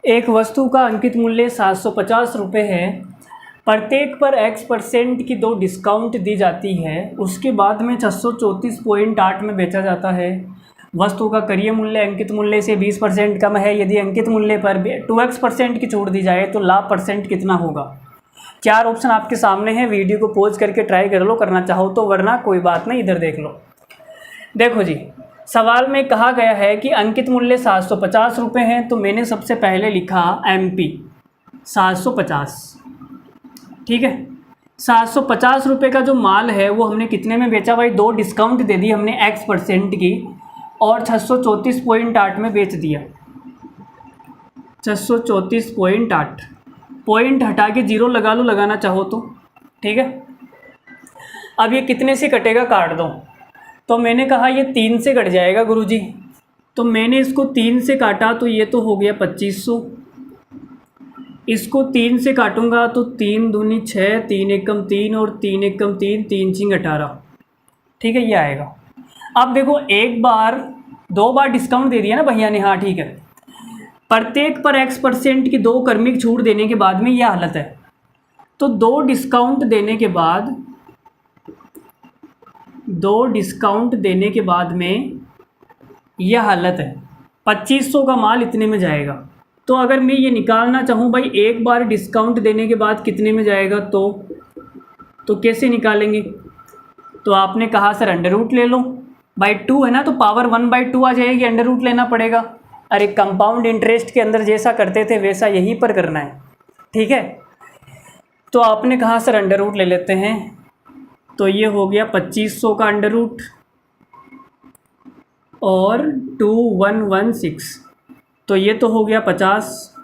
एक वस्तु का अंकित मूल्य 750 रुपये है। प्रत्येक पर x% की 2 डिस्काउंट दी जाती है। उसके बाद में 634.8 में बेचा जाता है। वस्तु का क्रय मूल्य अंकित मूल्य से 20% कम है। यदि अंकित मूल्य पर 2x% की छूट दी जाए तो लाभ परसेंट कितना होगा। 4 ऑप्शन आपके सामने हैं। वीडियो को पॉज करके ट्राई कर लो, करना चाहो तो, वरना कोई बात नहीं, इधर देख लो। देखो जी, सवाल में कहा गया है कि अंकित मूल्य 750 रुपये हैं, तो मैंने सबसे पहले लिखा MP 750। ठीक है, 750 रुपये का जो माल है वो हमने कितने में बेचा भाई, 2 डिस्काउंट दे दी हमने x% की और 634.8 में बेच दिया। 634.8, पॉइंट हटा के 0 लगा लो, लगाना चाहो तो। ठीक है, अब ये कितने से कटेगा, काट दो। तो मैंने कहा ये 3 से कट जाएगा गुरुजी, तो मैंने इसको 3 से काटा तो ये तो हो गया 2500। इसको 3 से काटूंगा तो 3 दूनी 6, 3 एकम 3 और 3 एकम 3, 3 छिंग 18। ठीक है, ये आएगा। अब देखो, एक बार 2 बार डिस्काउंट दे दिया ना भैया ने। हाँ ठीक है, प्रत्येक पर x% की 2 क्रमिक छूट देने के बाद में यह हालत है। तो 2 डिस्काउंट देने के बाद में यह हालत है। 2500 का माल इतने में जाएगा। तो अगर मैं ये निकालना चाहूँ भाई, एक बार डिस्काउंट देने के बाद कितने में जाएगा, तो कैसे निकालेंगे। तो आपने कहा सर अंडर रूट ले लो, बाई 2 है ना, तो पावर 1/2 आ जाएगी, अंडर रूट लेना पड़ेगा। अरे कंपाउंड इंटरेस्ट के अंदर जैसा करते थे वैसा यहीं पर करना है। ठीक है, तो आपने कहा सर अंडर रूट ले लेते हैं, तो ये हो गया 2500 का अंडर रूट और 2116, तो ये तो हो गया 50।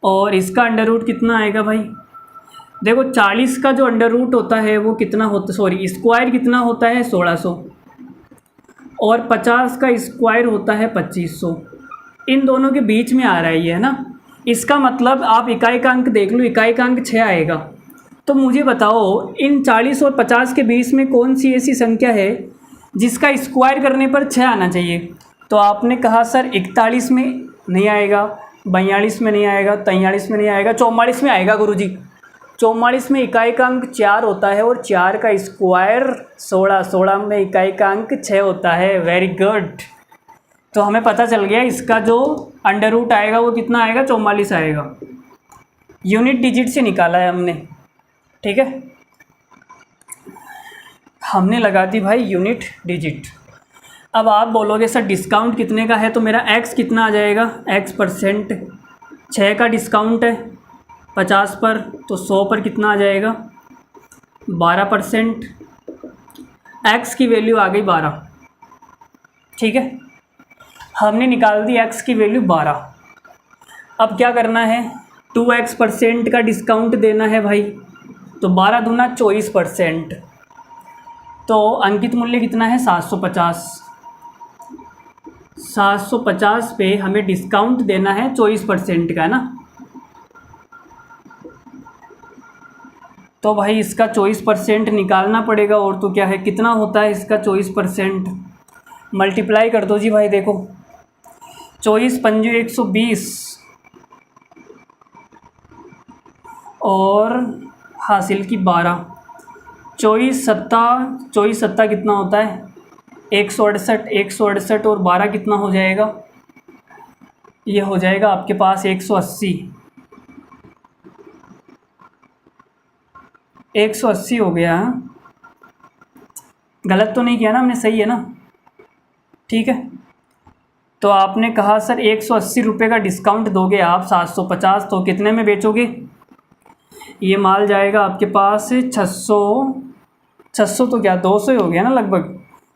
और इसका अंडर रूट कितना आएगा भाई, देखो 40 का जो अंडर रूट होता है वो कितना होता, सॉरी स्क्वायर कितना होता है 1600, और 50 का स्क्वायर होता है 2500। इन दोनों के बीच में आ रहा है ये, है ना। इसका मतलब आप इकाई का अंक देख लो, इकाई का अंक 6 आएगा। तो मुझे बताओ इन 40 और 50 के बीच में कौन सी ऐसी संख्या है जिसका स्क्वायर करने पर 6 आना चाहिए। तो आपने कहा सर 41 में नहीं आएगा, 42 में नहीं आएगा, 43 में नहीं आएगा, 44 में आएगा गुरुजी। 44 में इकाई का अंक 4 होता है और 4 का स्क्वायर 16, 16 में इकाई का अंक 6 होता है। वेरी गुड, तो हमें पता चल गया इसका जो अंडर रूट आएगा वो कितना आएगा, 44 आएगा। यूनिट डिजिट से निकाला है हमने। ठीक है, हमने लगा दी भाई यूनिट डिजिट। अब आप बोलोगे सर डिस्काउंट कितने का है, तो मेरा x कितना आ जाएगा, x%। 6 का डिस्काउंट है 50 पर, तो 100 पर कितना आ जाएगा, 12%। x की वैल्यू आ गई 12। ठीक है, हमने निकाल दी x की वैल्यू 12। अब क्या करना है, 2x% का डिस्काउंट देना है भाई, तो 12 दूना 24%। तो अंकित मूल्य कितना है 750। 750 पे हमें डिस्काउंट देना है 24% का, है ना। तो भाई इसका 24% निकालना पड़ेगा, और तो क्या है, कितना होता है इसका 24%, मल्टीप्लाई कर दो जी भाई। देखो 24 पंजे 120 और हासिल की 12, 24 सत्ता कितना होता है 168, 168 और 12 कितना हो जाएगा, ये हो जाएगा आपके पास 180। 180 हो गया। गलत तो नहीं किया ना हमने, सही है ना। ठीक है, तो आपने कहा सर 180 रुपये का डिस्काउंट दोगे आप 750, तो कितने में बेचोगे। ये माल जाएगा आपके पास 600 तो क्या 200 ही हो गया ना लगभग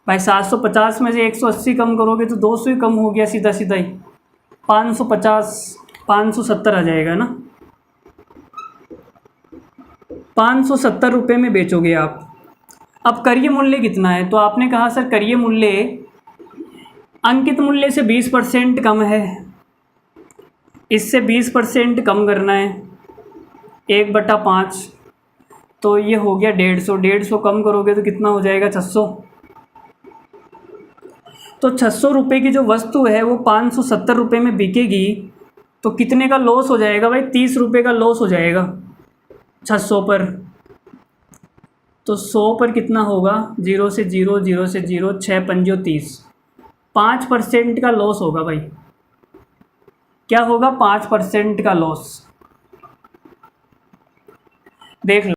भाई। 750 में से 180 कम करोगे तो 200 ही कम हो गया, सीधा सीधा ही 570 आ जाएगा ना। 570 रुपये में बेचोगे आप। अब क्रय मूल्य कितना है, तो आपने कहा सर क्रय मूल्य अंकित मूल्य से 20% कम है, इससे 20% कम करना है 1/5, तो ये हो गया 150। 150 कम करोगे तो कितना हो जाएगा 600। तो 600 रुपये की जो वस्तु है वो 570 रुपये में बिकेगी, तो कितने का लॉस हो जाएगा भाई? 30 रुपये का लॉस हो जाएगा 600 पर। तो 100 पर कितना होगा? 0 से 0, 0 से 0, 6 पंजो 30, 5% का लॉस होगा भाई। क्या होगा? 5% का लॉस। देख लो।